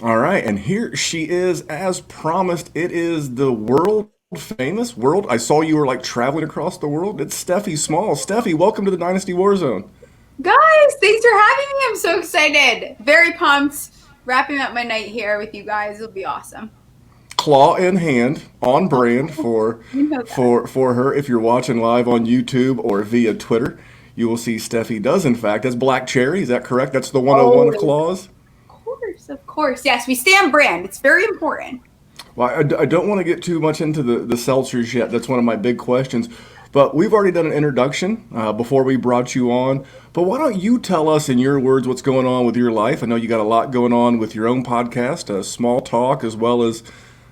All right, and here she is as promised. It is the world famous world. I saw you were like traveling across the world. It's Stephie Smallls. Stephie, welcome to the Dynasty WarZone. Guys, thanks for having me. I'm so excited. Very pumped. Wrapping up my night here with you guys. It'll be awesome. Claw in hand, on brand for You know that. for her. If you're watching live on YouTube or via Twitter, you will see Stephie does in fact. That's Black Cherry. Is that correct? That's the 101 of Always. claws. Of course, of course. Yes, we stay on brand. It's very important. Well, I don't want to get too much into the seltzers yet. That's one of my big questions. But we've already done an introduction before we brought you on. But why don't you tell us, in your words, what's going on with your life? I know you got a lot going on with your own podcast, Small Talk, as well as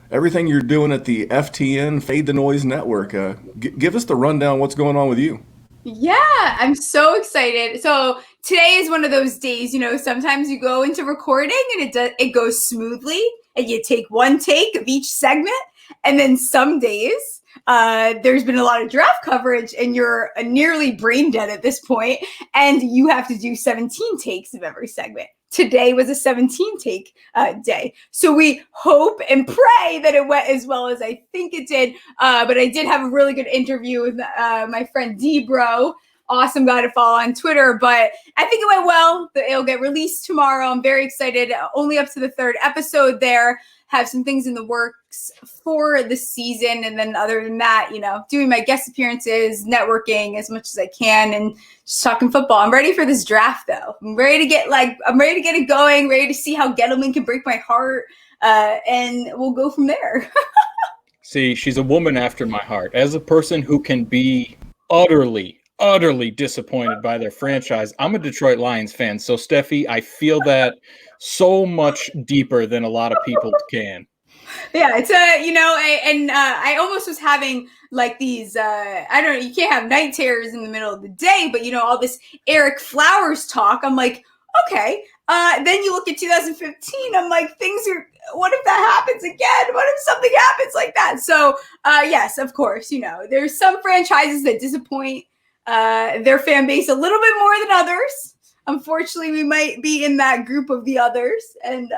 everything you're doing at the FTN Fade the Noise Network. Give us the rundown. What's going on with you? Yeah, I'm so excited. So today is one of those days, sometimes you go into recording and it goes smoothly and you take one take of each segment. And then some days, there's been a lot of draft coverage and you're nearly brain dead at this point, and you have to do 17 takes of every segment. Today was a 17 take day. So we hope and pray that it went as well as I think it did. But I did have a really good interview with my friend D-Bro. Awesome guy to follow on Twitter. But I think it went well. It'll get released tomorrow. I'm very excited. Only up to the third episode there. Have some things in the works for the season. And then other than that, doing my guest appearances, networking as much as I can, and just talking football. I'm ready for this draft though. I'm ready to get it going, ready to see how Gettleman can break my heart. And we'll go from there. See, she's a woman after my heart. As a person who can be utterly disappointed by their franchise, I'm a Detroit Lions fan. So, Stephie, I feel that so much deeper than a lot of people can. Yeah, it's I almost was having like these I don't know, you can't have night terrors in the middle of the day, but all this Eric Flowers talk. I'm like, okay. Then you look at 2015, I'm like, what if that happens again? What if something happens like that? So yes, of course, there's some franchises that disappoint their fan base a little bit more than others. Unfortunately, we might be in that group of the others, and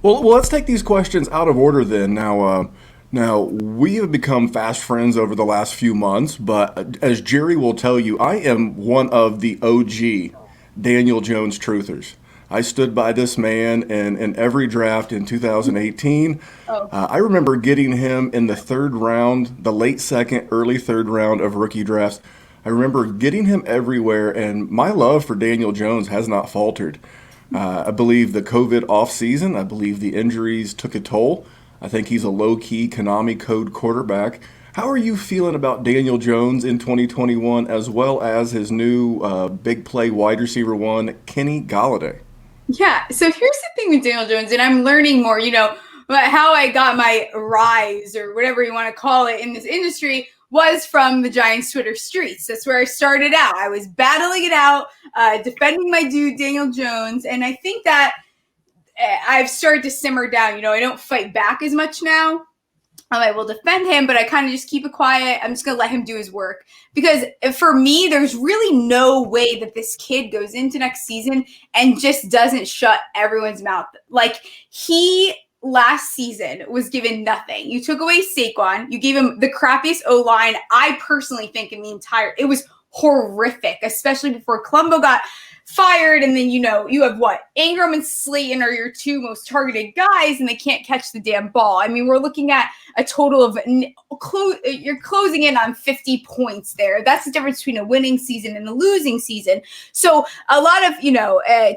Well, let's take these questions out of order then. Now we have become fast friends over the last few months, but as Jerry will tell you, I am one of the OG Daniel Jones truthers. I stood by this man in every draft in 2018. oh, I remember getting him in the third round, the late second, early third round of rookie drafts. I remember getting him everywhere, and my love for Daniel Jones has not faltered. I believe the COVID offseason, I believe the injuries took a toll. I think he's a low key Konami code quarterback. How are you feeling about Daniel Jones in 2021, as well as his new big play wide receiver one, Kenny Galladay? yeah. So here's the thing with Daniel Jones, and I'm learning more, how I got my rise or whatever you want to call it in this industry was from the Giants Twitter streets. That's where I started out. I was battling it out, defending my dude, Daniel Jones. And I think that I've started to simmer down. I don't fight back as much now. I will defend him, but I kind of just keep it quiet. I'm just going to let him do his work. Because for me, there's really no way that this kid goes into next season and just doesn't shut everyone's mouth. Like, he last season was given nothing. You took away Saquon. You gave him the crappiest O-line, I personally think, in the entire – it was horrific, especially before Colombo got fired. And then, you have what? Ingram and Slayton are your two most targeted guys, and they can't catch the damn ball. I mean, we're looking at a total of you're closing in on 50 points there. That's the difference between a winning season and a losing season. So a lot of,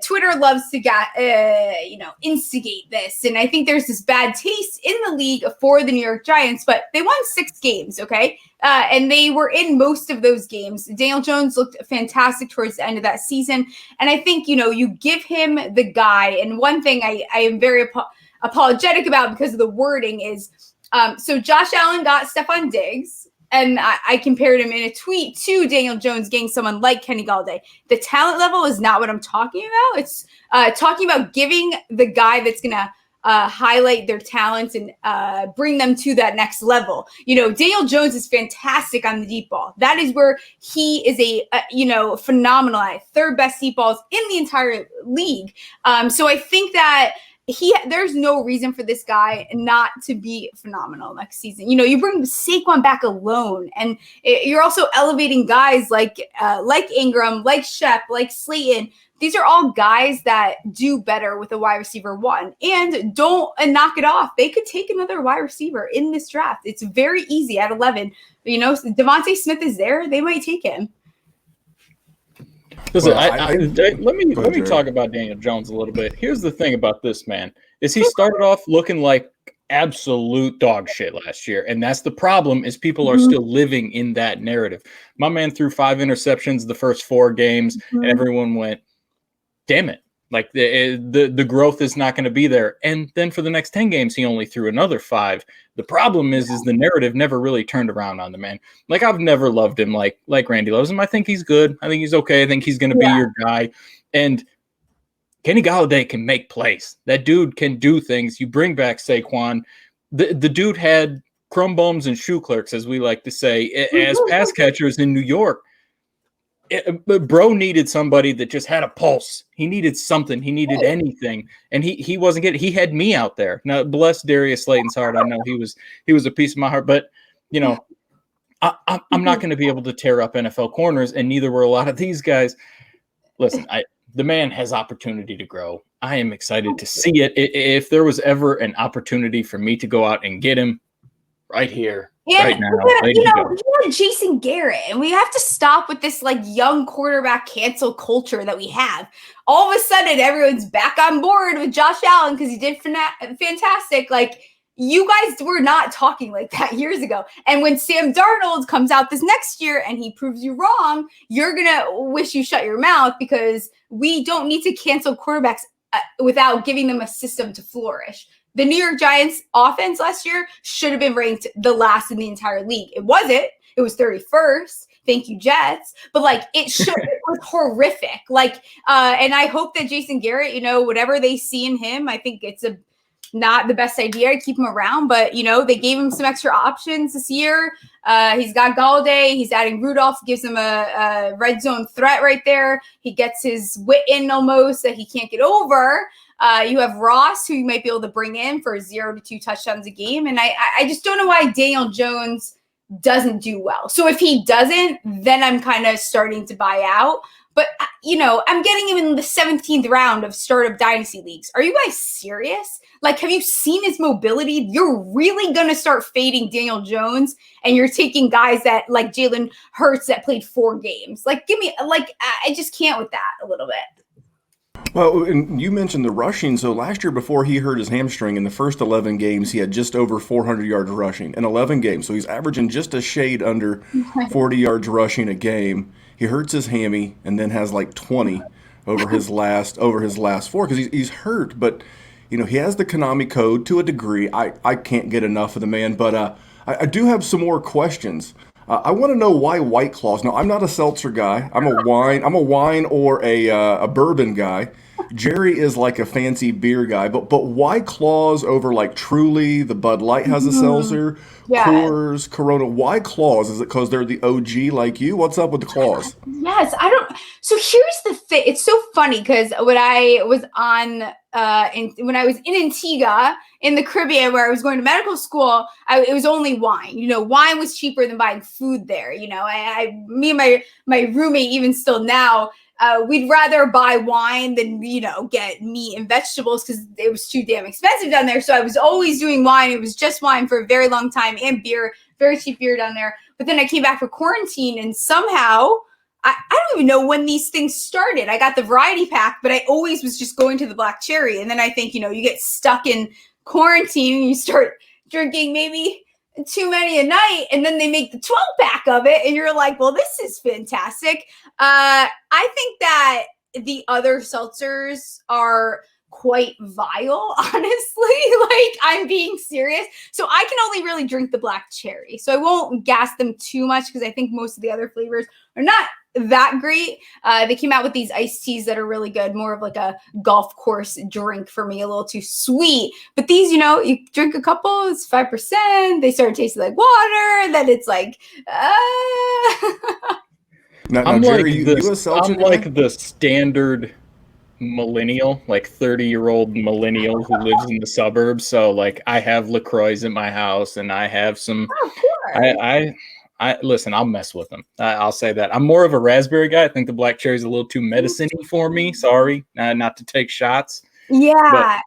Twitter loves to instigate this. And I think there's this bad taste in the league for the New York Giants, but they won 6 games. Okay. And they were in most of those games. Daniel Jones looked fantastic towards the end of that season. And I think, you give him the guy. And one thing I am very apologetic about because of the wording is, so Josh Allen got Stephon Diggs, and I compared him in a tweet to Daniel Jones getting someone like Kenny Galladay. The talent level is not what I'm talking about. It's talking about giving the guy that's going to highlight their talents and bring them to that next level. Daniel Jones is fantastic on the deep ball. That is where he is a phenomenal at third best deep balls in the entire league. So I think that there's no reason for this guy not to be phenomenal next season. You bring Saquon back alone, and you're also elevating guys like Ingram, like Shep, like Slayton. These are all guys that do better with a wide receiver one, and knock it off. They could take another wide receiver in this draft. It's very easy at 11. Devontae Smith is there. They might take him. Listen, let me talk about Daniel Jones a little bit. Here's the thing about this man is he started off looking like absolute dog shit last year, and that's the problem is people are still living in that narrative. My man threw 5 interceptions the first 4 games, and everyone went, "Damn it! Like the growth is not going to be there." And then for the next 10 games, he only threw another 5. The problem is the narrative never really turned around on the man. Like I've never loved him like Randy loves him. I think he's good. I think he's okay. I think he's going to be your guy. And Kenny Golladay can make plays. That dude can do things. You bring back Saquon. The dude had crumb bums and shoe clerks, as we like to say, as pass catchers in New York. Bro needed somebody that just had a pulse. He needed something. He needed anything, and he wasn't getting. He had me out there. Now, bless Darius Slayton's heart. I know he was a piece of my heart, but I'm not going to be able to tear up NFL corners, and neither were a lot of these guys. Listen, the man has opportunity to grow. I am excited to see it. If there was ever an opportunity for me to go out and get him, right here. Right now, you had Jason Garrett, and we have to stop with this like young quarterback cancel culture that we have. All of a sudden, everyone's back on board with Josh Allen because he did fantastic. Like you guys were not talking like that years ago. And when Sam Darnold comes out this next year and he proves you wrong, you're gonna wish you shut your mouth because we don't need to cancel quarterbacks without giving them a system to flourish. The New York Giants offense last year should have been ranked the last in the entire league. It wasn't. It was 31st. Thank you, Jets. But it was horrific. And I hope that Jason Garrett, whatever they see in him, I think it's not the best idea to keep him around. But, they gave him some extra options this year. He's got Galladay. He's adding Rudolph, gives him a red zone threat right there. He gets his wit in almost that he can't get over. You have Ross, who you might be able to bring in for 0 to 2 touchdowns a game. And I just don't know why Daniel Jones doesn't do well. So if he doesn't, then I'm kind of starting to buy out. But, I'm getting him in the 17th round of startup dynasty leagues. Are you guys serious? Have you seen his mobility? You're really going to start fading Daniel Jones, and you're taking guys that like Jalen Hurts that played 4 games. Give me, I just can't with that a little bit. Well, and you mentioned the rushing. So last year before he hurt his hamstring, in the first 11 games, he had just over 400 yards rushing in 11 games. So he's averaging just a shade under 40 yards rushing a game. He hurts his hammy and then has 20 over his last 4 because he's hurt. But, he has the Konami code to a degree. I can't get enough of the man. But I do have some more questions. I want to know why White Claws. Now, I'm not a seltzer guy. I'm a wine or a bourbon guy. Jerry is like a fancy beer guy, but White Claws over Truly, the Bud Light has a seltzer, Coors, Corona. Why Claws? Is it because they're the OG like you? What's up with the Claws? Yes, I don't. So here's the thing. It's so funny because when I was when I was in Antigua in the Caribbean where I was going to medical school, it was only wine. Wine was cheaper than buying food there. Me and my roommate, even still now, we'd rather buy wine than, get meat and vegetables because it was too damn expensive down there. So I was always doing wine. It was just wine for a very long time and beer, very cheap beer down there. But then I came back for quarantine and somehow I don't even know when these things started. I got the variety pack, but I always was just going to the black cherry. And then I think, you get stuck in quarantine and you start drinking maybe too many a night, and then they make the 12-pack of it, and you're like, well, this is fantastic. I think that the other seltzers are quite vile, honestly. I'm being serious. So I can only really drink the black cherry. So I won't gas them too much because I think most of the other flavors are not that great. They came out with these iced teas that are really good, more of a golf course drink for me, a little too sweet. But these, you drink a couple, it's 5%. They start tasting like water, and then it's Now, Jerry, you a seltzer I'm guy? the standard millennial, like 30-year-old millennial who lives in the suburbs. So like I have LaCroix at my house, and I have some. Oh, of course. I listen. I'll mess with them. I'll say that. I'm more of a raspberry guy. I think the black cherry is a little too medicine-y for me. Sorry, not to take shots. Yeah.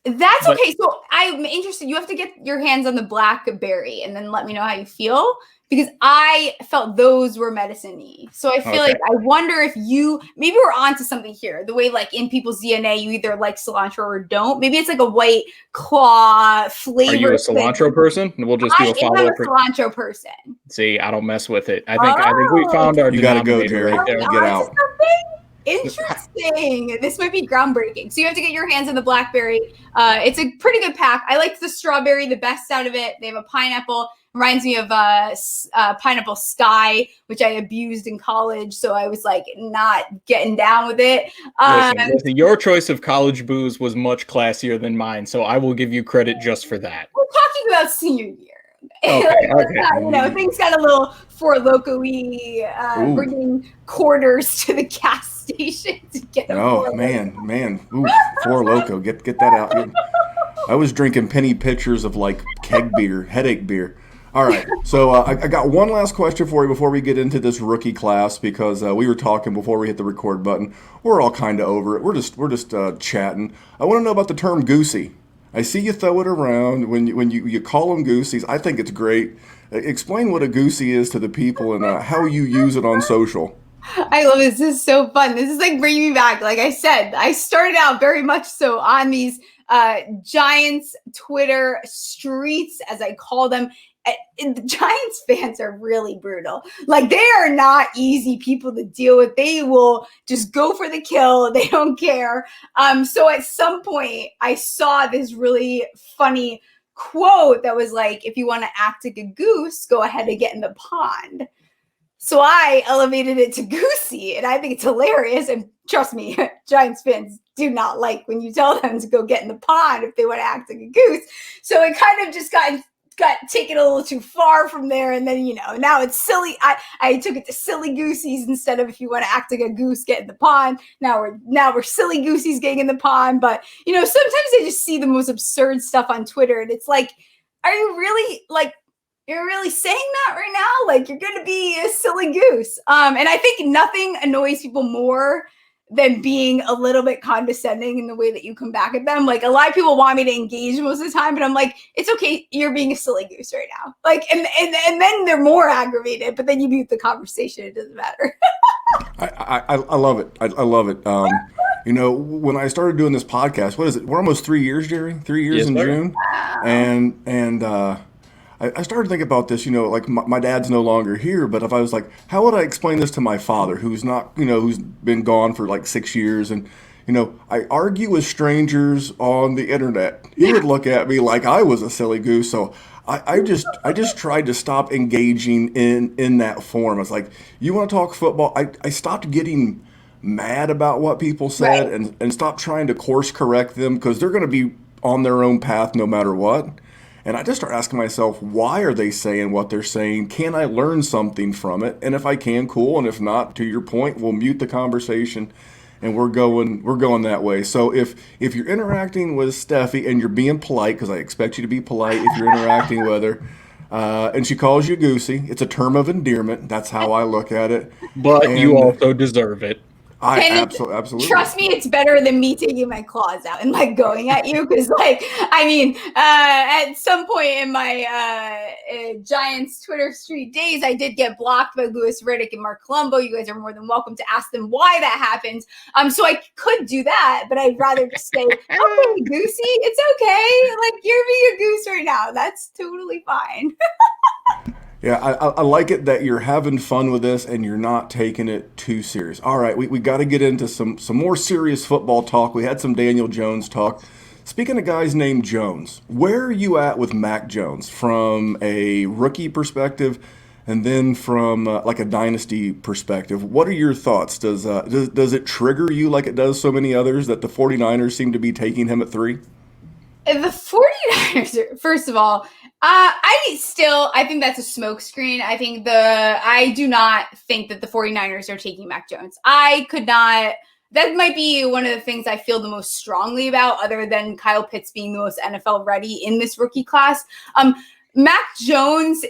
That's But okay. So I'm interested. You have to get your hands on the blackberry and then let me know how you feel, because I felt those were medicine-y. So I feel like I wonder if maybe we're onto something here. The way like in people's DNA, you either like cilantro or don't. Maybe it's like a white claw flavor. Are you a cilantro person? We'll just do a follow-up. I'm a cilantro person. See, I don't mess with it. I think we found our denominator right there. Get out. Interesting. This might be groundbreaking. So you have to get your hands on the blackberry. It's a pretty good pack. I liked the strawberry the best out of it. They have a pineapple. Reminds me of Pineapple Sky, which I abused in college. So I was like not getting down with it. Listen, your choice of college booze was much classier than mine. So I will give you credit just for that. We're talking about senior year. Okay. Things got a little Four Loko-y, bringing quarters to the gas station to get them. Oh, man. Ooh, Four Loko. Get that out. I was drinking penny pitchers of like keg beer, headache beer. All right, so I got one last question for you before we get into this rookie class, because we were talking before we hit the record button. We're all kind of over it. We're just chatting. I want to know about the term goosey. I see you throw it around when you call them goosies. I think it's great. Explain what a goosey is to the people and how you use it on social. I love this. This is so fun. This is like bringing me back. Like I said, I started out very much so on these Giants Twitter streets, as I call them. And the Giants fans are really brutal. Like, they are not easy people to deal with. They will just go for the kill. They don't care. So at some point I saw this really funny quote that was like, if you want to act like a goose, go ahead and get in the pond. So I elevated it to goosey, and I think it's hilarious. And trust me, Giants fans do not like when you tell them to go get in the pond if they want to act like a goose. So it kind of just got taken a little too far from there. And then, now it's silly. I took it to silly goosies instead of, if you want to act like a goose, get in the pond. Now we're silly goosies getting in the pond. But, sometimes I just see the most absurd stuff on Twitter, and it's like, are you really you're really saying that right now? Like, you're going to be a silly goose. And I think nothing annoys people more than being a little bit condescending in the way that you come back at them. Like, a lot of people want me to engage most of the time, but I'm like, it's okay. You're being a silly goose right now. Like, and then they're more aggravated, but then you mute the conversation. It doesn't matter. I love it. I love it. When I started doing this podcast, what is it? We're almost 3 years, Jerry. 3 years in June. Wow. And I started thinking about this, like my dad's no longer here, but if I was like, how would I explain this to my father, who's not, who's been gone for like 6 years, and, I argue with strangers on the internet. He would look at me like I was a silly goose. So I just tried to stop engaging in that form. It's like, you want to talk football? I stopped getting mad about what people said, right, and stopped trying to course correct them, because they're going to be on their own path no matter what. And I just start asking myself, why are they saying what they're saying? Can I learn something from it? And if I can, cool. And if not, to your point, we'll mute the conversation, and we're going that way. So if you're interacting with Stephie and you're being polite, because I expect you to be polite if you're interacting with her, and she calls you goosey, it's a term of endearment. That's how I look at it. But you also deserve it. Absolutely. Trust me, it's better than me taking my claws out and like going at you. Because at some point in my Giants Twitter street days, I did get blocked by Louis Riddick and Mark Colombo. You guys are more than welcome to ask them why that happened. So I could do that, but I'd rather just say, okay, goosey, it's okay. Like, you're being a goose right now. That's totally fine. Yeah, I like it that you're having fun with this and you're not taking it too serious. All right, we got to get into some more serious football talk. We had some Daniel Jones talk. Speaking of guys named Jones, where are you at with Mac Jones from a rookie perspective, and then from like a dynasty perspective? What are your thoughts? Does it trigger you like it does so many others that the 49ers seem to be taking him at 3? The 49ers, first of all, I think that's a smokescreen. I do not think that the 49ers are taking Mac Jones. I could not that might be one of the things I feel the most strongly about, other than Kyle Pitts being the most NFL ready in this rookie class. Mac Jones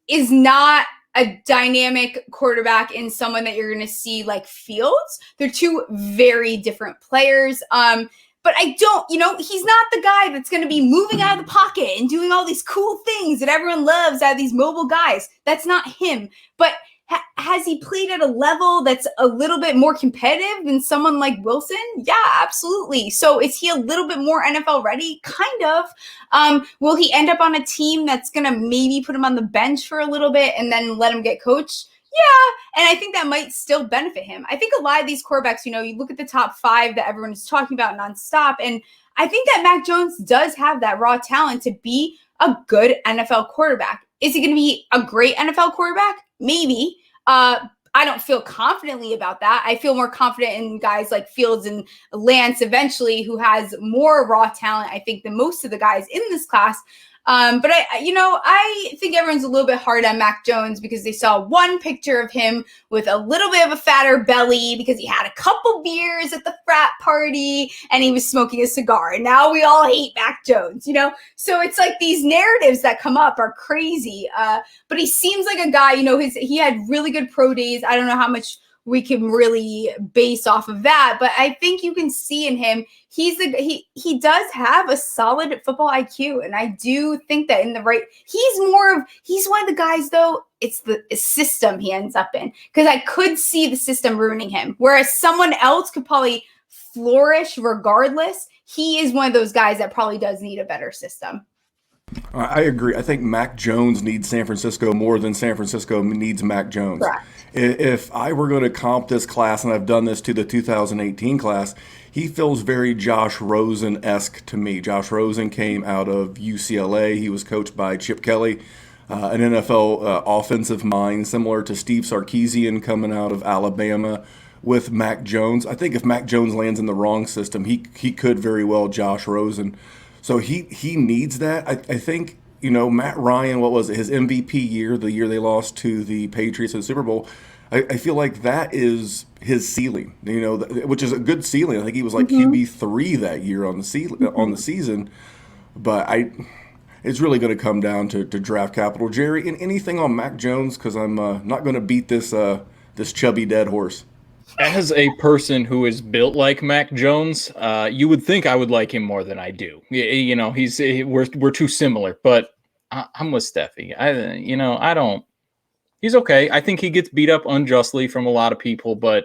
is not a dynamic quarterback in someone that you're going to see like Fields. They're two very different players. But I don't, he's not the guy that's going to be moving out of the pocket and doing all these cool things that everyone loves out of these mobile guys. That's not him. But has he played at a level that's a little bit more competitive than someone like Wilson? Yeah, absolutely. So is he a little bit more NFL ready? Kind of. Will he end up on a team that's going to maybe put him on the bench for a little bit and then let him get coached? Yeah, and I think that might still benefit him. I think a lot of these quarterbacks, you look at the top 5 that everyone is talking about nonstop, and I think that Mac Jones does have that raw talent to be a good NFL quarterback. Is he going to be a great NFL quarterback? Maybe. I don't feel confidently about that. I feel more confident in guys like Fields and Lance eventually, who has more raw talent, I think, than most of the guys in this class. But I think everyone's a little bit hard on Mac Jones because they saw one picture of him with a little bit of a fatter belly because he had a couple beers at the frat party and he was smoking a cigar. And now we all hate Mac Jones, So it's like these narratives that come up are crazy. But he seems like a guy, he had really good pro days. I don't know how much we can really base off of that, but I think you can see in him, he does have a solid football IQ. And I do think that he's one of the guys though, it's the system he ends up in. Cause I could see the system ruining him. Whereas someone else could probably flourish regardless. He is one of those guys that probably does need a better system. I agree. I think Mac Jones needs San Francisco more than San Francisco needs Mac Jones. Correct. If I were going to comp this class, and I've done this to the 2018 class, he feels very Josh Rosen-esque to me. Josh Rosen came out of UCLA. He was coached by Chip Kelly, an NFL offensive mind, similar to Steve Sarkisian coming out of Alabama with Mac Jones. I think if Mac Jones lands in the wrong system, he could very well Josh Rosen. So he needs that. I think, Matt Ryan, what was it, his MVP year, the year they lost to the Patriots in the Super Bowl, I feel like that is his ceiling, which is a good ceiling. I think he was like QB3 that year on the season. But it's really going to come down to draft capital. Jerry, anything on Mac Jones? Because I'm not going to beat this chubby dead horse. As a person who is built like Mac Jones, you would think I would like him more than I do. We're too similar, but I'm with Stephie. I don't. He's okay. I think he gets beat up unjustly from a lot of people, but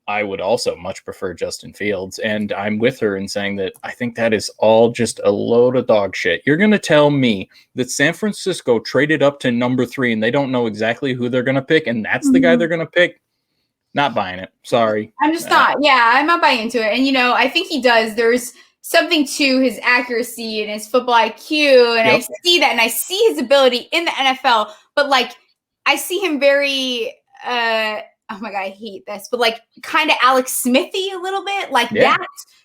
I would also much prefer Justin Fields. And I'm with her in saying that I think that is all just a load of dog shit. You're going to tell me that San Francisco traded up to number 3 and they don't know exactly who they're going to pick, and that's the guy they're going to pick? Not buying it. Sorry. I'm just not. Yeah, I'm not buying into it. And, I think he does. There's something to his accuracy and his football IQ. And I see that. And I see his ability in the NFL. But, I see him very, oh, my God, I hate this. But, kind of Alex Smithy a little bit.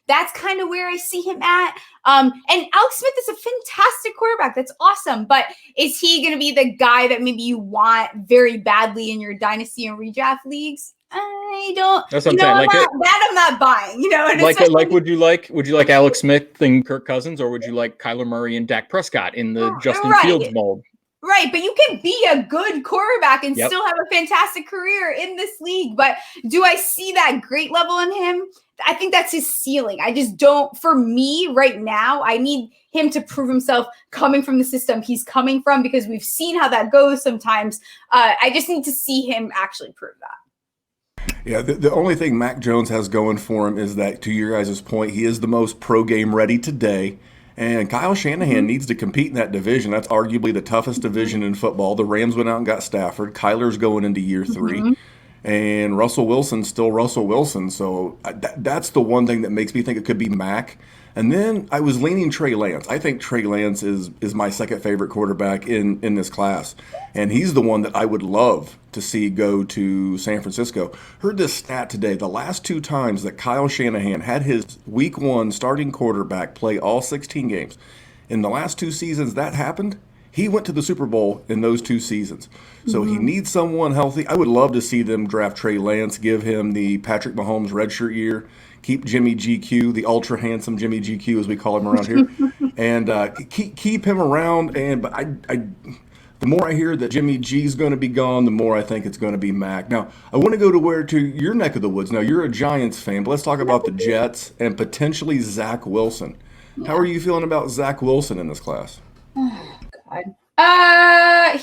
That's kind of where I see him at. And Alex Smith is a fantastic quarterback. That's awesome. But is he going to be the guy that maybe you want very badly in your dynasty and redraft leagues? I don't. That's what I'm saying. I'm not buying. And would you like Alex Smith and Kirk Cousins, or would you like Kyler Murray and Dak Prescott in the Justin Fields mold? Right, but you can be a good quarterback and still have a fantastic career in this league. But do I see that great level in him? I think that's his ceiling. I just don't. For me right now, I need him to prove himself coming from the system he's coming from, because we've seen how that goes sometimes. I just need to see him actually prove that. Yeah, the only thing Mac Jones has going for him is that, to your guys' point, he is the most pro-game ready today. And Kyle Shanahan needs to compete in that division. That's arguably the toughest division in football. The Rams went out and got Stafford. Kyler's going into year 3. And Russell Wilson's still Russell Wilson. So that's the one thing that makes me think it could be Mac. And then I was leaning Trey Lance. I think Trey Lance is my second favorite quarterback in this class. And he's the one that I would love to see go to San Francisco. Heard this stat today. The last 2 times that Kyle Shanahan had his week 1 starting quarterback play all 16 games, in the last 2 seasons that happened, He went to the Super Bowl in those 2 seasons. So he needs someone healthy. I would love to see them draft Trey Lance, give him the Patrick Mahomes redshirt year, keep Jimmy GQ, the ultra handsome Jimmy GQ as we call him around here, and keep him around. But the more I hear that Jimmy G's going to be gone, the more I think it's going to be Mac. Now, I want to go to your neck of the woods. Now, you're a Giants fan, but let's talk about the Jets and potentially Zach Wilson. How are you feeling about Zach Wilson in this class? Oh, God.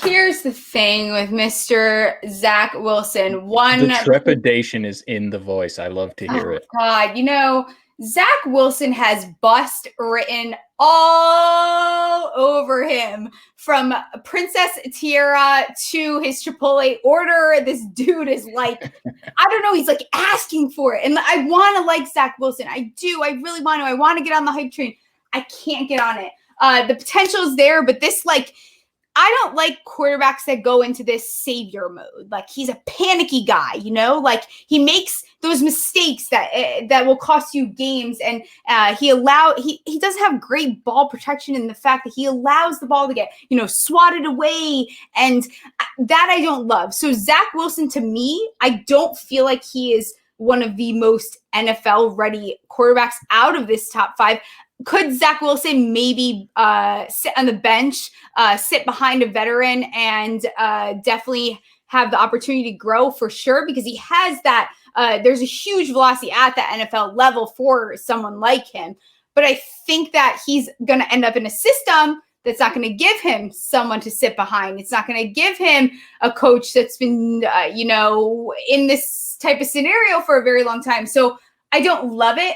Here's the thing with Mr. Zach Wilson. The trepidation is in the voice. I love to hear it. God, Zach Wilson has bust written all over him, from Princess Tiara to his Chipotle order. This dude is like, I don't know, he's like asking for it. And I want to like Zach Wilson. I do. I really want to. I want to get on the hype train. I can't get on it. The potential is there, but I don't like quarterbacks that go into this savior mode. Like, he's a panicky guy, like he makes those mistakes that will cost you games. And he doesn't have great ball protection in the fact that he allows the ball to get, swatted away. And that I don't love. So Zach Wilson, to me, I don't feel like he is one of the most NFL ready quarterbacks out of this top 5. Could Zach Wilson maybe sit on the bench, sit behind a veteran, and definitely have the opportunity to grow for sure? Because he has that. There's a huge velocity at the NFL level for someone like him. But I think that he's going to end up in a system that's not going to give him someone to sit behind. It's not going to give him a coach that's been, in this type of scenario for a very long time. So I don't love it.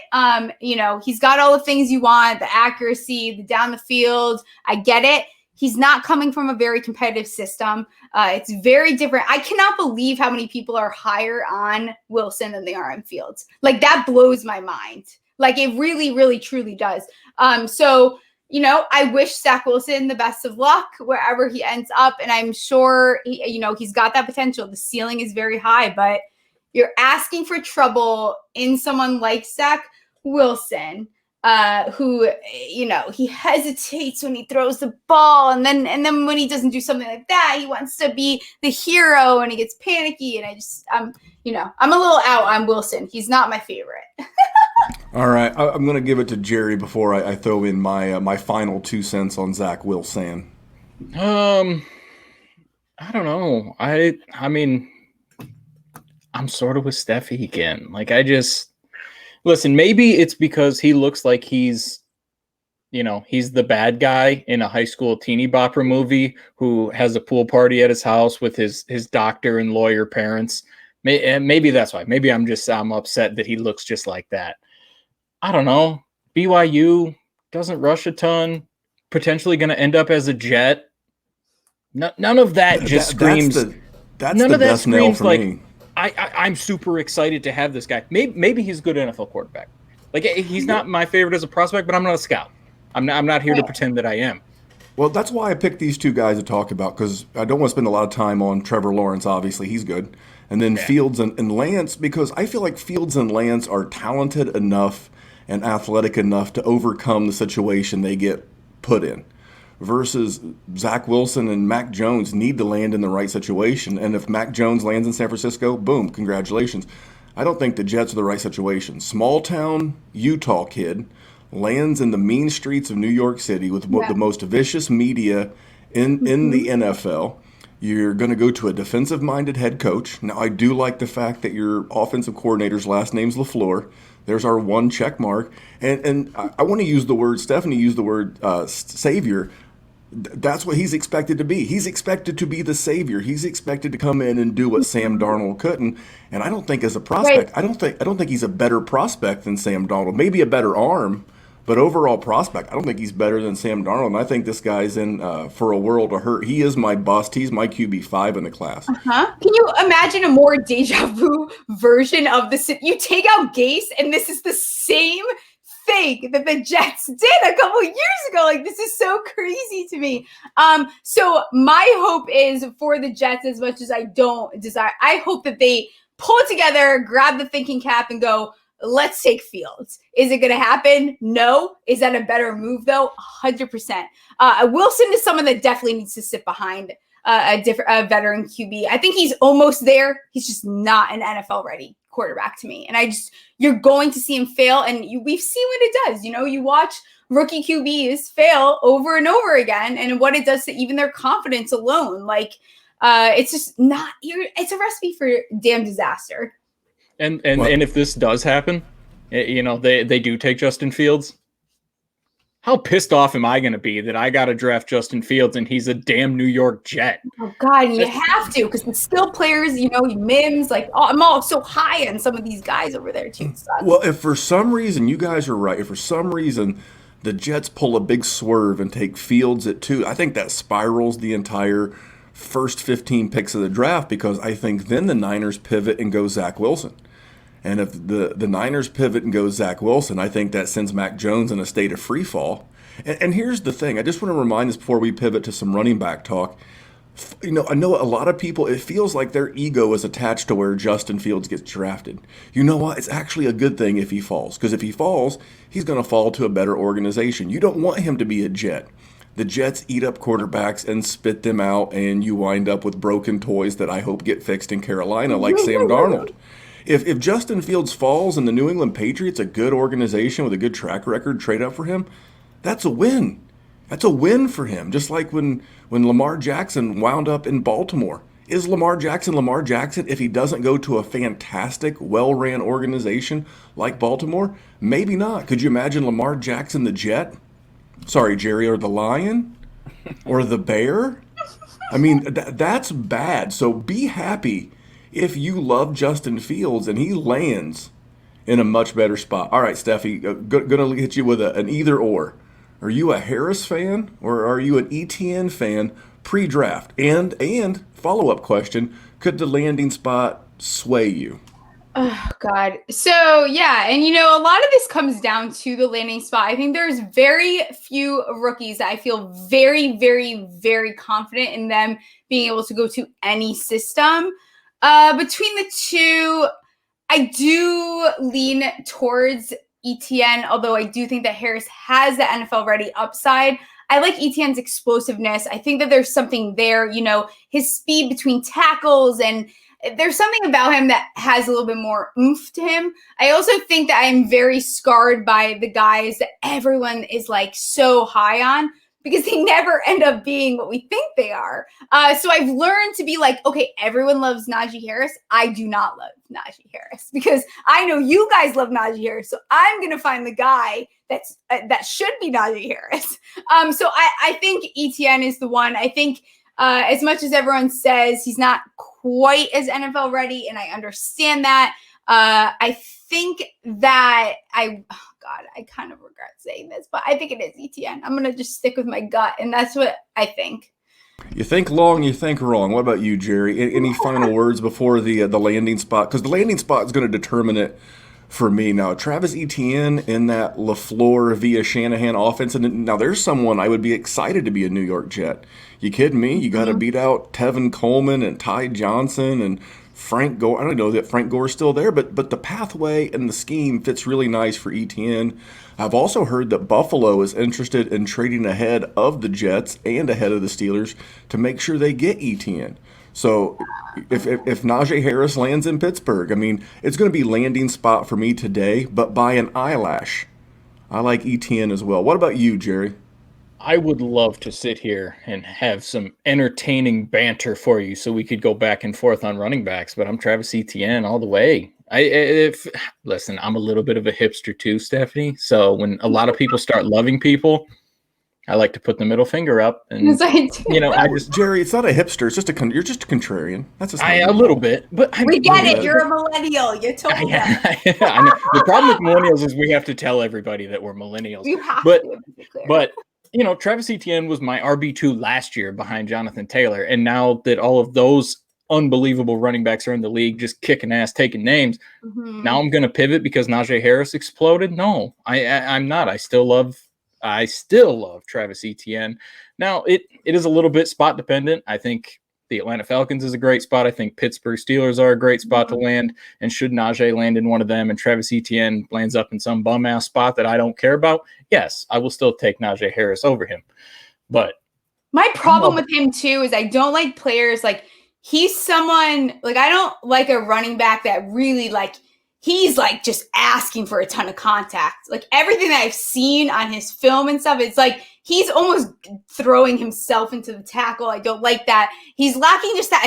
He's got all the things you want, the accuracy, the down the field. I get it. He's not coming from a very competitive system. It's very different. I cannot believe how many people are higher on Wilson than they are on Fields. Like, that blows my mind. Like, it really, really, truly does. I wish Zach Wilson the best of luck wherever he ends up. And I'm sure, he's got that potential. The ceiling is very high, but you're asking for trouble in someone like Zach Wilson, who, he hesitates when he throws the ball. And then when he doesn't do something like that, he wants to be the hero and he gets panicky. And I'm a little out on Wilson. He's not my favorite. All right. I'm going to give it to Jerry before I throw in my final 2 cents on Zach Wilson. I don't know. I mean, I'm sort of with Stephie again. Like, listen, maybe it's because he looks like he's the bad guy in a high school teeny bopper movie who has a pool party at his house with his doctor and lawyer parents. Maybe that's why. Maybe I'm upset that he looks just like that. I don't know. BYU doesn't rush a ton. Potentially going to end up as a Jet. None of that just screams. That's the best nail for me. I'm super excited to have this guy. Maybe he's a good NFL quarterback. Like, he's not my favorite as a prospect, but I'm not a scout. I'm not here to pretend that I am. Well, that's why I picked these 2 guys to talk about, because I don't want to spend a lot of time on Trevor Lawrence. Obviously, he's good. And then Fields and Lance, because I feel like Fields and Lance are talented enough and athletic enough to overcome the situation they get put in. Versus Zach Wilson and Mac Jones need to land in the right situation. And if Mac Jones lands in San Francisco, boom, congratulations. I don't think the Jets are the right situation. Small town Utah kid lands in the mean streets of New York City with the most vicious media in the NFL. You're going to go to a defensive-minded head coach. Now, I do like the fact that your offensive coordinator's last name's LaFleur. There's our one check mark. And I want to use the word, Stephanie used the word savior. That's what he's expected to be. He's expected to be the savior. He's expected to come in and do what Sam Darnold couldn't. And I don't think as a prospect, I don't think he's a better prospect than Sam Darnold. Maybe a better arm, but overall prospect, I don't think he's better than Sam Darnold. And I think this guy's in for a world of hurt. He is my bust. He's my QB5 in the class. Can you imagine a more deja vu version of this? You take out Gase, and this is the same thing that the Jets did a couple years ago. Like, this is so crazy to me. So my hope is for the Jets, as much as I don't desire, I hope that they pull it together, grab the thinking cap, and go, let's take Fields. Is it going to happen? No. Is that a better move, though? 100%. Wilson is someone that definitely needs to sit behind a veteran QB. I think he's almost there. He's just not an NFL-ready quarterback to me. And you're going to see him fail, and we've seen what it does. You watch rookie QBs fail over and over again, and what it does to even their confidence alone. It's just not. It's a recipe for damn disaster. And if this does happen, they do take Justin Fields. How pissed off am I going to be that I got to draft Justin Fields and he's a damn New York Jet? Oh God, you have to, because the skill players, Mims, I'm all so high on some of these guys over there too. Well, if for some reason you guys are right, if for some reason the Jets pull a big swerve and take Fields at 2, I think that spirals the entire first 15 picks of the draft, because I think then the Niners pivot and go Zach Wilson. And if the Niners pivot and go Zach Wilson, I think that sends Mac Jones in a state of free fall. And here's the thing. I just want to remind us before we pivot to some running back talk. I know a lot of people, it feels like their ego is attached to where Justin Fields gets drafted. You know what? It's actually a good thing if he falls, because if he falls, he's going to fall to a better organization. You don't want him to be a Jet. The Jets eat up quarterbacks and spit them out, and you wind up with broken toys that I hope get fixed in Carolina, like Sam Darnold. If Justin Fields falls and the New England Patriots, a good organization with a good track record, trade up for him, that's a win. That's a win for him. Just like when Lamar Jackson wound up in Baltimore. Is Lamar Jackson if he doesn't go to a fantastic, well-ran organization like Baltimore? Maybe not. Could you imagine Lamar Jackson the Jet? Sorry, Jerry, or the Lion? Or the Bear? I mean, that's bad. So be happy if you love Justin Fields and he lands in a much better spot. All right, Stephie, going to hit you with an either or. Are you a Harris fan or are you an ETN fan pre-draft? And follow-up question, could the landing spot sway you? Oh, God. So, yeah. And, a lot of this comes down to the landing spot. I think there's very few rookies that I feel very, very, very confident in them being able to go to any system. Between the two, I do lean towards ETN, although I do think that Harris has the NFL-ready upside. I like ETN's explosiveness. I think that there's something there, his speed between tackles, and there's something about him that has a little bit more oomph to him. I also think that I'm very scarred by the guys that everyone is so high on, because they never end up being what we think they are. So I've learned to be okay, everyone loves Najee Harris. I do not love Najee Harris, because I know you guys love Najee Harris. So I'm going to find the guy that should be Najee Harris. So I think ETN is the one. I think as much as everyone says he's not quite as NFL ready, and I understand that, I think that I kind of regret saying this, but I think it is ETN. I'm going to just stick with my gut, and that's what I think. You think long, you think wrong. What about you, Jerry? Any final words before the landing spot? Because the landing spot is going to determine it for me. Now, Travis Etienne in that LaFleur via Shanahan offense, and now there's someone I would be excited to be a New York Jet. You kidding me? You got to beat out Tevin Coleman and Ty Johnson and Frank Gore. I don't know that Frank Gore is still there, but the pathway and the scheme fits really nice for ETN. I've also heard that Buffalo is interested in trading ahead of the Jets and ahead of the Steelers to make sure they get ETN. So if Najee Harris lands in Pittsburgh, I mean, it's going to be landing spot for me today, but by an eyelash. I like ETN as well. What about you, Jerry? I would love to sit here and have some entertaining banter for you so we could go back and forth on running backs, but I'm Travis Etienne all the way. Listen, I'm a little bit of a hipster too, Stephanie. So when a lot of people start loving people, I like to put the middle finger up, and Jerry, it's not a hipster. It's just you're just a contrarian. That's a little bit, but we get it. You're a millennial. You told us. I know. The problem with millennials is we have to tell everybody that we're millennials. You have but Travis Etienne was my RB2 last year behind Jonathan Taylor, and now that all of those unbelievable running backs are in the league, just kicking ass, taking names. Mm-hmm. Now I'm going to pivot because Najee Harris exploded. No, I'm not. I still love Travis Etienne. Now it is a little bit spot dependent. I think the Atlanta Falcons is a great spot. I think Pittsburgh Steelers are a great spot to land. And should Najee land in one of them and Travis Etienne lands up in some bum-ass spot that I don't care about, yes, I will still take Najee Harris over him. But my problem with him, too, is I don't like players like he's someone like I don't like a running back that really like he's like just asking for a ton of contact. Like everything that I've seen on his film and stuff, it's like he's almost throwing himself into the tackle. I don't like that. He's lacking just that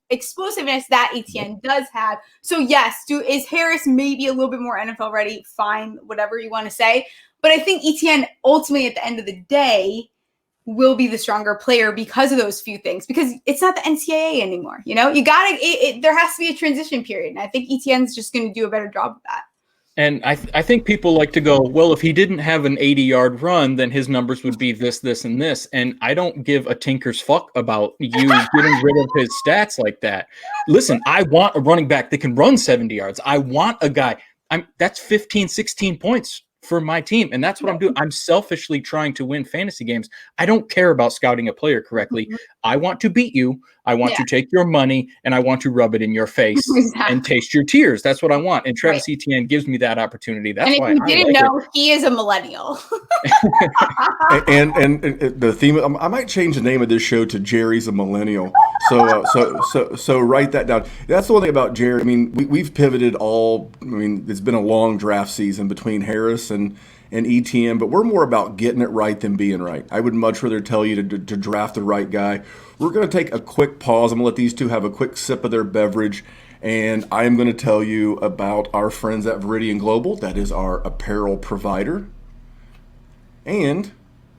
explosiveness that Etienne does have. So yes, is Harris maybe a little bit more NFL ready? Fine, whatever you want to say. But I think Etienne ultimately at the end of the day will be the stronger player because of those few things, because it's not the NCAA anymore. You know, you got to, there has to be a transition period. And I think Etienne's just going to do a better job of that. And I think people like to go, well, if he didn't have an 80-yard run, then his numbers would be this, this, and this. And I don't give a tinker's fuck about you getting rid of his stats like that. Listen, I want a running back that can run 70 yards. I want a guy. That's 15, 16 points for my team. And that's what I'm doing. I'm selfishly trying to win fantasy games. I don't care about scouting a player correctly. Mm-hmm. I want to beat you. I want to take your money and I want to rub it in your face and taste your tears. That's what I want. And Travis Etienne gives me that opportunity. That's why you didn't know, he is a millennial. and the theme, I might change the name of this show to Jerry's a Millennial. So write that down. That's the one thing about Jerry. I mean, we've pivoted it's been a long draft season between Harris and Etienne, but we're more about getting it right than being right. I would much rather tell you to draft the right guy. We're going to take a quick pause. I'm going to let these two have a quick sip of their beverage, and I am going to tell you about our friends at Viridian Global. That is our apparel provider. And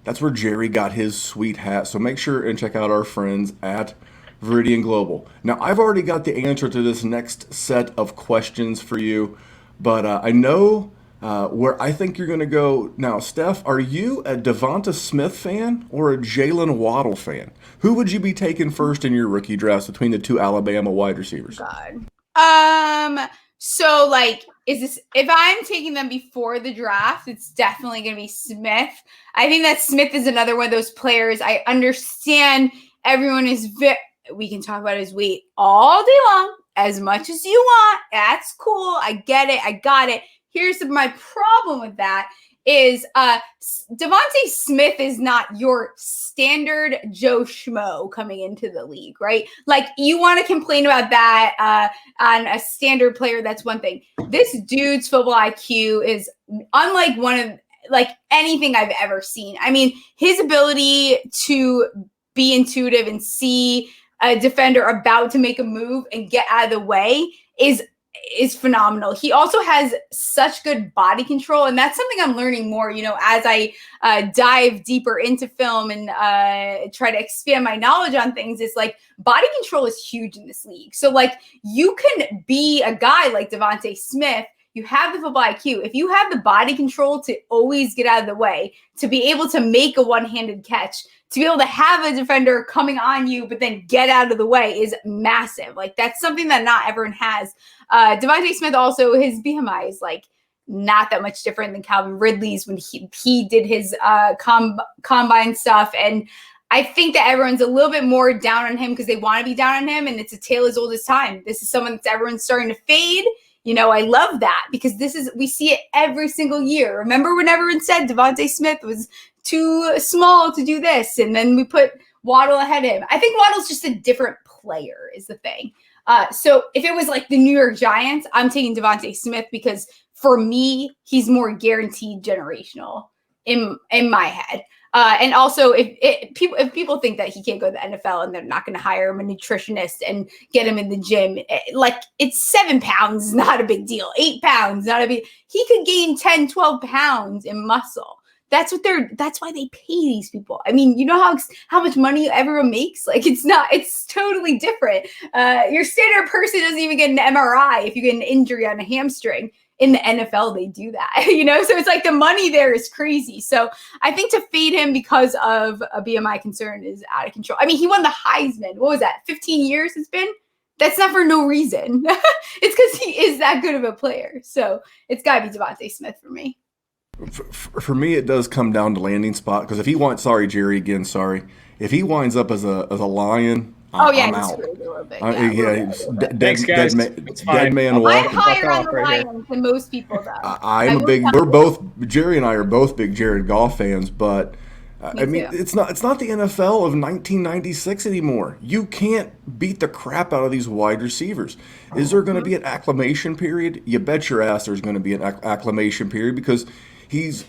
that's where Jerry got his sweet hat. So make sure and check out our friends at Viridian Global. Now, I've already got the answer to this next set of questions for you, but I know where I think you're going to go. Now, Steph, are you a Devonta Smith fan or a Jalen Waddle fan? Who would you be taking first in your rookie drafts between the two Alabama wide receivers? So like, if I'm taking them before the draft, it's definitely going to be Smith. I think that Smith is another one of those players. I understand everyone is we can talk about his weight all day long, as much as you want. That's cool. I get it. I got it. Here's my problem with that is Devonta Smith is not your standard Joe Schmo coming into the league, right? Like you want to complain about that on a standard player. That's one thing. This dude's football IQ is unlike anything I've ever seen. I mean, his ability to be intuitive and see a defender about to make a move and get out of the way is phenomenal. He also has such good body control, and that's something I'm learning more, as I dive deeper into film and try to expand my knowledge on things. Is like body control is huge in this league. So like you can be a guy like Devonta Smith. You have the football IQ. If you have the body control to always get out of the way, to be able to make a one-handed catch, to be able to have a defender coming on you, but then get out of the way is massive. Like that's something that not everyone has. Devonta Smith also, his BMI is like not that much different than Calvin Ridley's when he did his combine stuff. And I think that everyone's a little bit more down on him because they want to be down on him. And it's a tale as old as time. This is someone that everyone's starting to fade. I love that because we see it every single year. Remember when everyone said Devonta Smith was too small to do this, and then we put Waddle ahead of him. I think Waddle's just a different player is the thing. So if it was like the New York Giants, I'm taking Devonta Smith because for me, he's more guaranteed generational in my head. And also, if people think that he can't go to the NFL and they're not going to hire him a nutritionist and get him in the gym, it's 7 pounds, not a big deal. 8 pounds, not a big. He could gain 10, 12 pounds in muscle. That's why they pay these people. I mean, you know how much money everyone makes? Like it's totally different. Your standard person doesn't even get an MRI if you get an injury on a hamstring. In the NFL, they do that, so it's like the money there is crazy. So I think to fade him because of a BMI concern is out of control. I mean, he won the Heisman. What was that? 15 years it's been? That's not for no reason. It's because he is that good of a player. So it's got to be Devonta Smith for me. For me, it does come down to landing spot because if he winds up as a Lion, Yeah, I'm he's out. screwed a little bit. Yeah, he's Thanks, guys. It's fine. dead man I'm I'm walking. higher on the right here. Lions than most people, though. I'm a big. We're both Jerry and I are both big Jared Goff fans, but I mean too. it's not the NFL of 1996 anymore. You can't beat the crap out of these wide receivers. Is there going to be an acclimation period? You bet your ass there's going to be an acclimation period because he's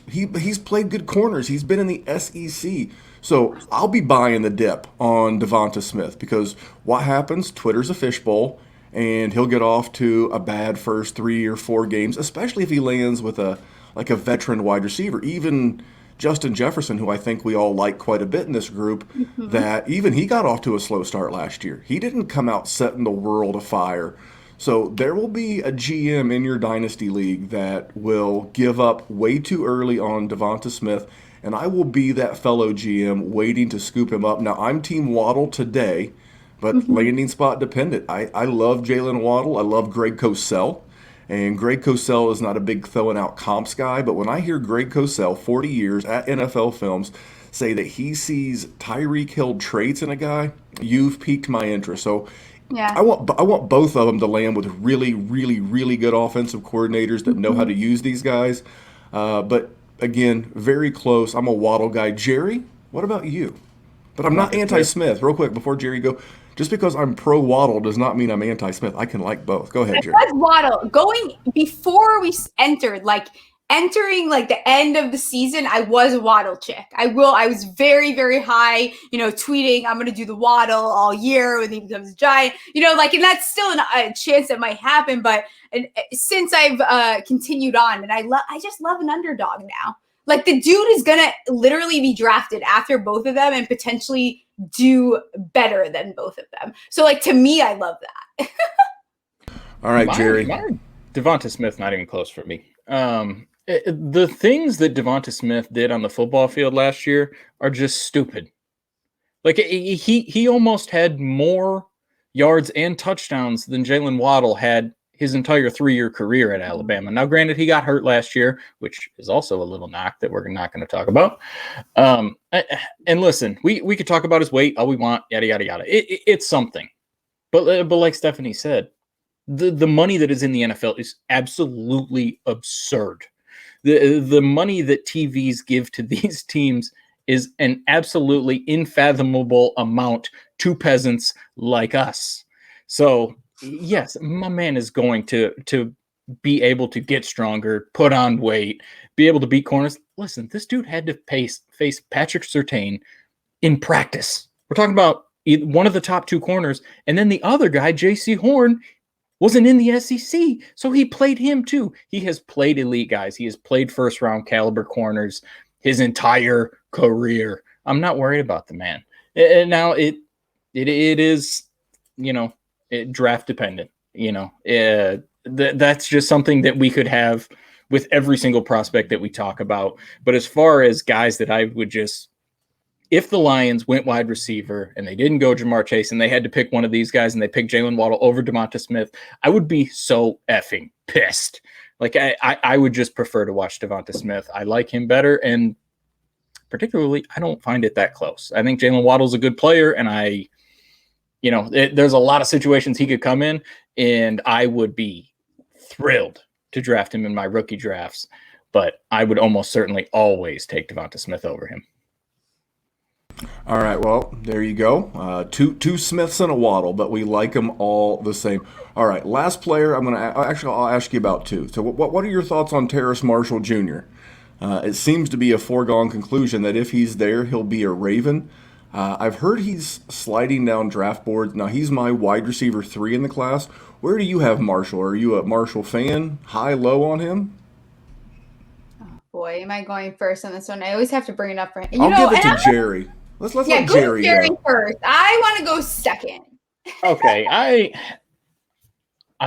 played good corners. He's been in the SEC. So I'll be buying the dip on Devonta Smith because what happens? Twitter's a fishbowl, and he'll get off to a bad first 3 or 4 games, especially if he lands with a veteran wide receiver. Even Justin Jefferson, who I think we all like quite a bit in this group, that even he got off to a slow start last year. He didn't come out setting the world afire. So there will be a GM in your Dynasty League that will give up way too early on Devonta Smith, and I will be that fellow GM waiting to scoop him up. Now, I'm Team Waddle today, but landing spot dependent. I love Jalen Waddle. I love Greg Cosell. And Greg Cosell is not a big throwing out comps guy, but when I hear Greg Cosell, 40 years at NFL Films, say that he sees Tyreek Hill traits in a guy, you've piqued my interest. So Yeah. I want both of them to land with really, really, really good offensive coordinators that know how to use these guys. But again, very close. I'm a Waddle guy. Jerry, what about you? But I'm not anti-Smith. Real quick, before Jerry go, just because I'm pro-Waddle does not mean I'm anti-Smith. I can like both. Go ahead, Jerry. I was Waddle. Going before we entered, entering the end of the season, I was a Waddle chick. I was very, very high, tweeting, I'm going to do the Waddle all year when he becomes a Giant, and that's still a chance that might happen. But since I've continued on, and I just love an underdog now. The dude is going to literally be drafted after both of them and potentially do better than both of them. So, to me, I love that. All right, Jerry. Devonta Smith, not even close for me. The things that Devonta Smith did on the football field last year are just stupid. He almost had more yards and touchdowns than Jalen Waddle had his entire 3-year career at Alabama. Now, granted, he got hurt last year, which is also a little knock that we're not going to talk about. And listen, we could talk about his weight all we want, yada, yada, yada. It's something. But like Stephanie said, the money that is in the NFL is absolutely absurd. The money that TVs give to these teams is an absolutely unfathomable amount to peasants like us. So, yes, my man is going to be able to get stronger, put on weight, be able to beat corners. Listen, this dude had to face Patrick Surtain in practice. We're talking about one of the top 2 corners, and then the other guy, J.C. Horn, wasn't in the SEC, so he played him too. He has played elite guys. He has played first-round caliber corners his entire career. I'm not worried about the man. Now, it is, draft dependent. That's just something that we could have with every single prospect that we talk about. But as far as guys that I would just, if the Lions went wide receiver and they didn't go Jamar Chase and they had to pick one of these guys and they picked Jalen Waddle over Devonta Smith, I would be so effing pissed. I would just prefer to watch Devonta Smith. I like him better, and particularly, I don't find it that close. I think Jalen Waddle's a good player, and there's a lot of situations he could come in, and I would be thrilled to draft him in my rookie drafts, but I would almost certainly always take Devonta Smith over him. All right, well, there you go. Two Smiths and a Waddle, but we like them all the same. All right, last player. I'll ask you about 2. So, what are your thoughts on Terrace Marshall Jr.? It seems to be a foregone conclusion that if he's there, he'll be a Raven. I've heard he's sliding down draft boards. Now, he's my wide receiver 3 in the class. Where do you have Marshall? Are you a Marshall fan? High, low on him? Boy, am I going first on this one? I always have to bring it up for him. I'll give it to Jerry. Let's let Jerry go. First. I want to go second. Okay, I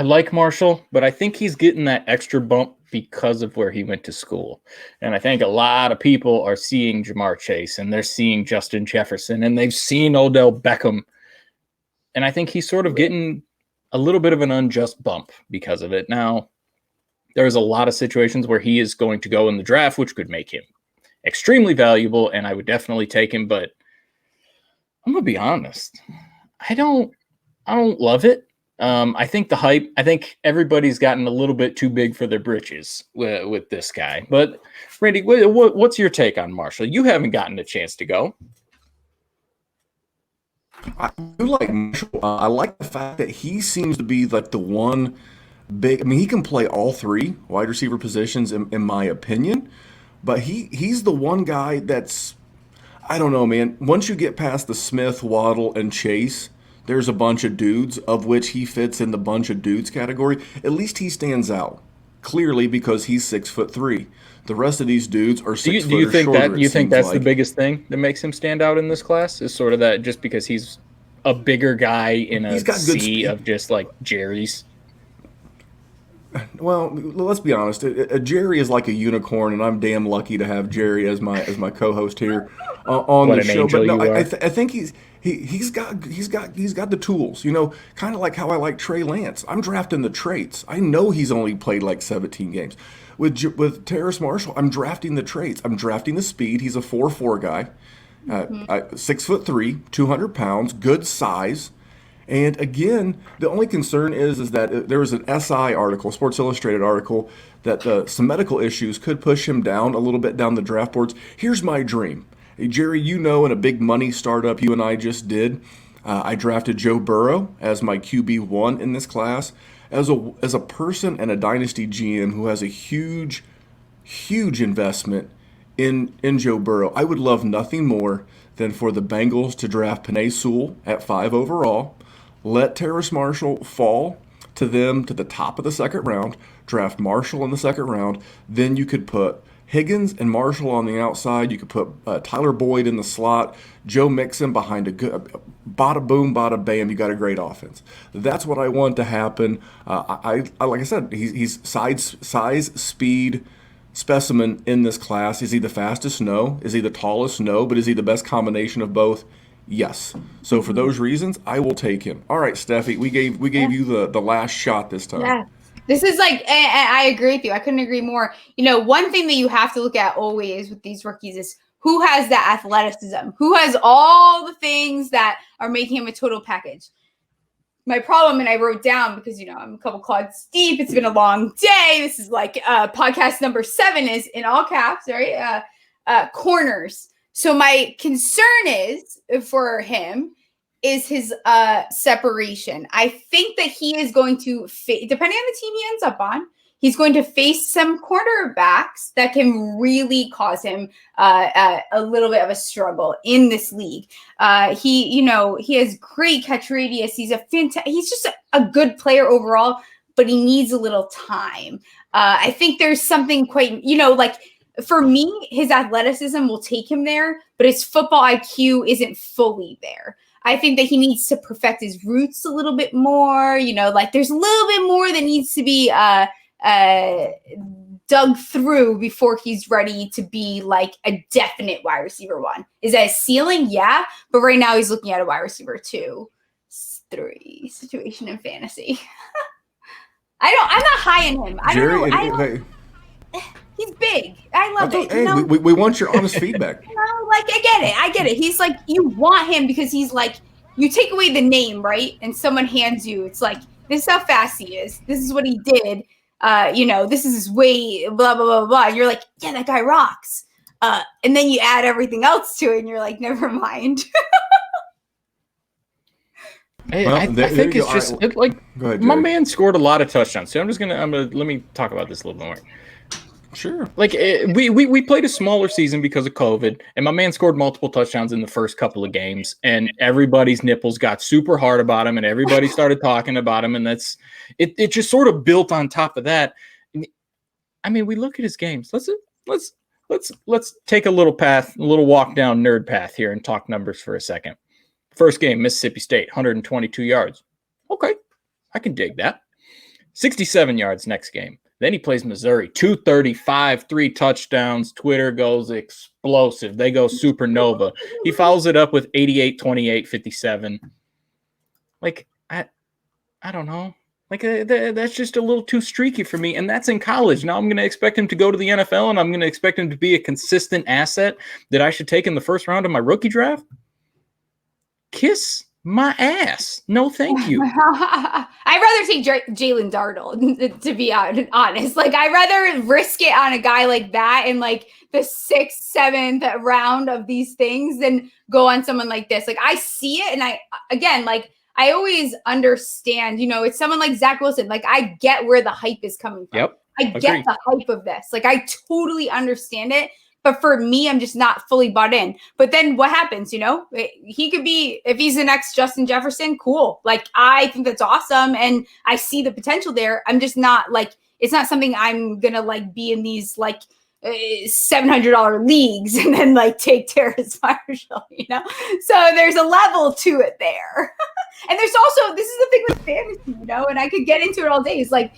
like Marshall, but I think he's getting that extra bump because of where he went to school. And I think a lot of people are seeing Jamar Chase, and they're seeing Justin Jefferson, and they've seen Odell Beckham. And I think he's sort of getting a little bit of an unjust bump because of it. Now, there's a lot of situations where he is going to go in the draft, which could make him extremely valuable, and I would definitely take him. But I'm going to be honest. I don't love it. I think I think everybody's gotten a little bit too big for their britches with this guy. But Randy, what's your take on Marshall? You haven't gotten a chance to go. I do like Marshall. I like the fact that he seems to be like the one big. I mean, he can play all three wide receiver positions, in my opinion. But he's the one guy that's, I don't know, man. Once you get past the Smith, Waddle, and Chase, there's a bunch of dudes, of which he fits in the bunch of dudes category. At least he stands out clearly because he's 6'3". The rest of these dudes are 6 foot Do you or think shorter. that you it think seems that's like. the biggest thing that makes him stand out in this class? Is sort of that just because he's a bigger guy in a He's got good sea speed. of just like Jerry's. Well, let's be honest. Jerry is like a unicorn, and I'm damn lucky to have Jerry as my co-host here on What the an show. angel But no, you are. I think he's got the tools. You know, kind of like how I like Trey Lance. I'm drafting the traits. I know he's only played like 17 games. With Terrace Marshall, I'm drafting the traits. I'm drafting the speed. He's a 4'4" guy, 6'3", 200 pounds, good size. And again, the only concern is that there was an SI article, Sports Illustrated article, that some medical issues could push him down a little bit down the draft boards. Here's my dream. Hey, Jerry, you know, in a big money startup you and I just did, I drafted Joe Burrow as my QB1 in this class. As a person and a Dynasty GM who has a huge investment in Joe Burrow, I would love nothing more than for the Bengals to draft Penei Sewell at 5 overall, let Terrace Marshall fall to the top of the second round, draft Marshall in the second round, then you could put Higgins and Marshall on the outside. You could put Tyler Boyd in the slot, Joe Mixon behind a good, bada boom, bada bam. You got a great offense. That's what I want to happen. I like I said, he's size, speed specimen in this class. Is he the fastest? No. Is he the tallest? No. But is he the best combination of both? Yes. So for those reasons, I will take him. All right, Stephie, we gave you the last shot this time. Yeah. This is like, I agree with you. I couldn't agree more. You know, one thing that you have to look at always with these rookies is who has that athleticism, who has all the things that are making him a total package. My problem, and I wrote down because, you know, I'm a couple clods deep. It's been a long day. This is like podcast number 7 is in all caps, right? Corners. So my concern is for him is his separation. I think that he is going to depending on the team he ends up on, he's going to face some quarterbacks that can really cause him a little bit of a struggle in this league. He has great catch radius. He's just a good player overall, but he needs a little time. I think there's something quite, like for me, his athleticism will take him there, but his football IQ isn't fully there. I think that he needs to perfect his roots a little bit more. There's a little bit more that needs to be dug through before he's ready to be like a definite wide receiver 1. Is that a ceiling? Yeah. But right now he's looking at a wide receiver 2, 3 situation in fantasy. I'm not high on him. I don't know. He's big. I love it. Hey, we want your honest feedback. I get it. He's like, you want him because he's like, you take away the name, right? And someone hands you, it's like, this is how fast he is. This is what he did. This is his weight, blah, blah, blah, blah. And you're like, yeah, that guy rocks. And then you add everything else to it and you're like, never mind. I think it's just go ahead, my man scored a lot of touchdowns. So I'm gonna let me talk about this a little more. Sure. We played a smaller season because of COVID, and my man scored multiple touchdowns in the first couple of games, and everybody's nipples got super hard about him, and everybody started talking about him, and it just sort of built on top of that. I mean, we look at his games. Let's take a little walk down nerd path here and talk numbers for a second. First game, Mississippi State, 122 yards. Okay, I can dig that. 67 yards next game. Then he plays Missouri, 235, 3 touchdowns. Twitter goes explosive. They go supernova. He follows it up with 88, 28, 57. I don't know. That's just a little too streaky for me, and that's in college. Now I'm going to expect him to go to the NFL, and I'm going to expect him to be a consistent asset that I should take in the first round of my rookie draft? Kiss My ass. No, thank you. I'd rather take Jalen Darnold, to be honest. Like, I'd rather risk it on a guy like that in like the 6th, 7th round of these things than go on someone like this. Like, I see it, and I always understand, it's someone like Zach Wilson. Like, I get where the hype is coming from. Yep. I get the hype of this. Like, I totally understand it. But for me, I'm just not fully bought in. But then what happens, He could be, if he's the next Justin Jefferson, cool. Like, I think that's awesome. And I see the potential there. I'm just not like, it's not something I'm going to like be in these like $700 leagues and then like take Terrace Marshall, So there's a level to it there. And there's also, this is the thing with fantasy, and I could get into it all day. It's like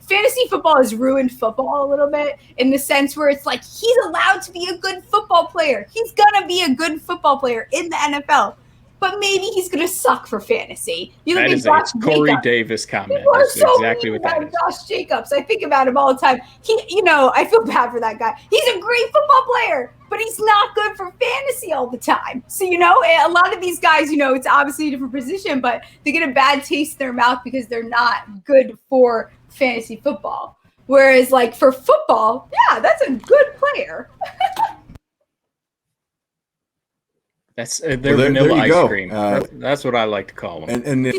fantasy football has ruined football a little bit in the sense where it's like, he's allowed to be a good football player. He's going to be a good football player in the NFL. But maybe he's going to suck for fantasy. You look at Josh Corey Jacobs. Davis comment. People are That's so exactly mean what that about is. Josh Jacobs. I think about him all the time. I feel bad for that guy. He's a great football player, but he's not good for fantasy all the time. So, a lot of these guys, it's obviously a different position, but they get a bad taste in their mouth because they're not good for fantasy football. Whereas, like, for football, yeah, that's a good player. That's their vanilla ice cream. That's what I like to call them. And if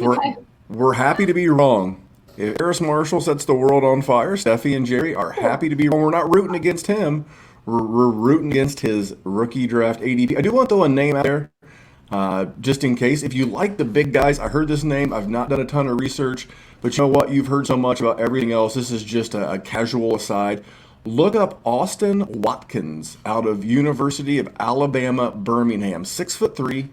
we're happy to be wrong. If Terrace Marshall sets the world on fire, Stephie and Jerry are happy to be wrong. We're not rooting against him. We're rooting against his rookie draft ADP. I do want to throw a name out there, just in case. If you like the big guys, I heard this name. I've not done a ton of research, but you know what? You've heard so much about everything else. This is just a casual aside. Look up Austin Watkins out of University of Alabama, Birmingham. 6'3",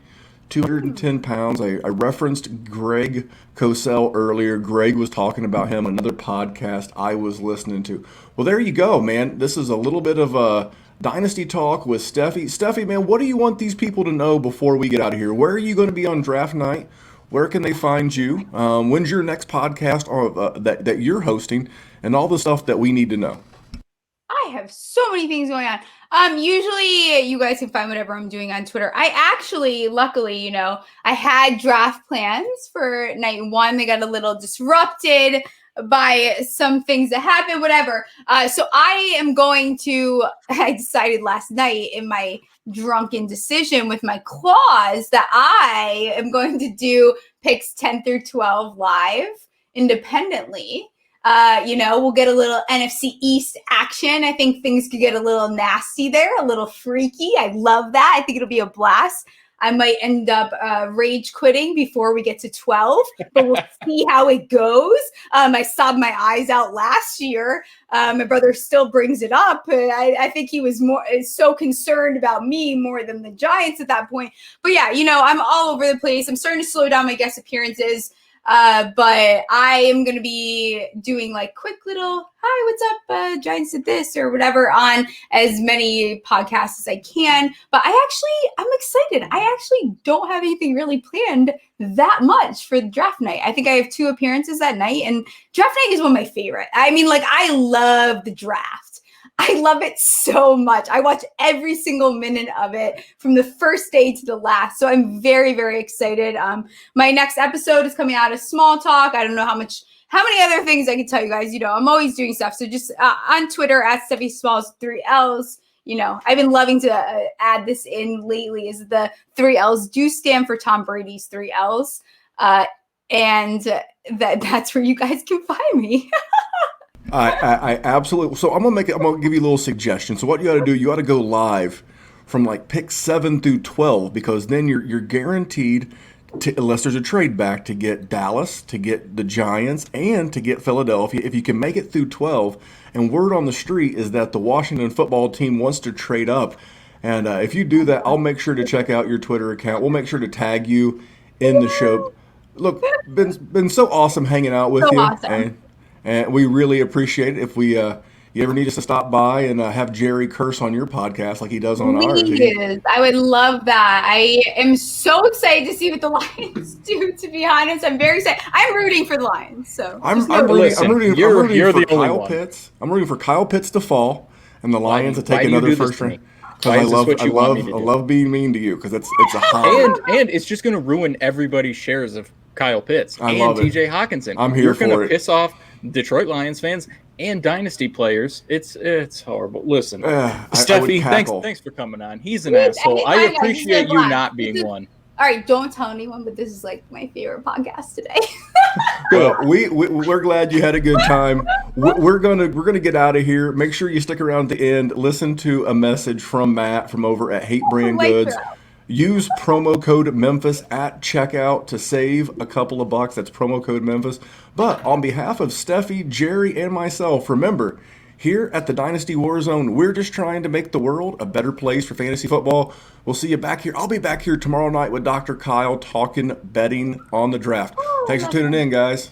210 pounds. I referenced Greg Cosell earlier. Greg was talking about him, another podcast I was listening to. Well, there you go, man. This is a little bit of a Dynasty talk with Stephie. Stephie, man, what do you want these people to know before we get out of here? Where are you going to be on draft night? Where can they find you? When's your next podcast that you're hosting? And all the stuff that we need to know. I have so many things going on. Usually you guys can find whatever I'm doing on Twitter. I actually, luckily, I had draft plans for night one. They got a little disrupted by some things that happened, whatever. So I am going to, I decided last night in my drunken decision with my claws that I am going to do picks 10 through 12 live independently. We'll get a little NFC East action. I think things could get a little nasty there, a little freaky. I love that. I think it'll be a blast. I might end up rage quitting before we get to 12, but we'll see how it goes. I sobbed my eyes out last year. My brother still brings it up. I think he was so concerned about me more than the Giants at that point. But yeah, I'm all over the place. I'm starting to slow down my guest appearances. But I am going to be doing like quick little, hi, what's up? Giants did this or whatever on as many podcasts as I can. But I'm excited. I actually don't have anything really planned that much for the draft night. I think I have 2 appearances that night, and draft night is one of my favorite. I mean, like, I love the draft. I love it so much. I watch every single minute of it from the first day to the last. So I'm very, very excited. My next episode is coming out of Small Talk. I don't know how many other things I can tell you guys. I'm always doing stuff. So just on Twitter at Stephie Smallls 3 L's. I've been loving to add this in lately. Is the 3 L's do stand for Tom Brady's 3 L's. And that's where you guys can find me. I absolutely. So I'm gonna give you a little suggestion. So what you got to do, you got to go live from like pick 7 through 12, because then you're guaranteed to, unless there's a trade back, to get Dallas, to get the Giants, and to get Philadelphia. If you can make it through 12, and word on the street is that the Washington football team wants to trade up, and if you do that, I'll make sure to check out your Twitter account. We'll make sure to tag you in the show. Look, been so awesome hanging out with you. Awesome. And we really appreciate it. If you ever need us to stop by and have Jerry curse on your podcast like he does on ours. I would love that. I am so excited to see what the Lions do, to be honest. I'm very excited. I'm rooting for the Lions. So I'm rooting for Kyle Pitts. I'm rooting for Kyle Pitts to fall and the Lions to take another first round. Why is this what you want me to I do? love being mean to you because it's a hobby. And it's just going to ruin everybody's shares of Kyle Pitts I and love it. TJ Hawkinson. I'm here You're going for to it. piss off Detroit Lions fans and Dynasty players. It's horrible. Listen, I would Steffi, cackle. thanks for coming on. He's an asshole. I anytime, guys, appreciate just you laugh. not being one. All right, don't tell anyone, but this is like my favorite podcast today. Well, we're glad you had a good time. We're gonna get out of here. Make sure you stick around at the end. Listen to a message from Matt from over at Hate Brand Goods. Use promo code Memphis at checkout to save a couple of bucks. That's promo code Memphis. But on behalf of Stephie, Jerry, and myself, remember, here at the Dynasty WarZone, we're just trying to make the world a better place for fantasy football. We'll see you back here. I'll be back here tomorrow night with Dr. Kyle talking betting on the draft. Thanks for tuning in, guys.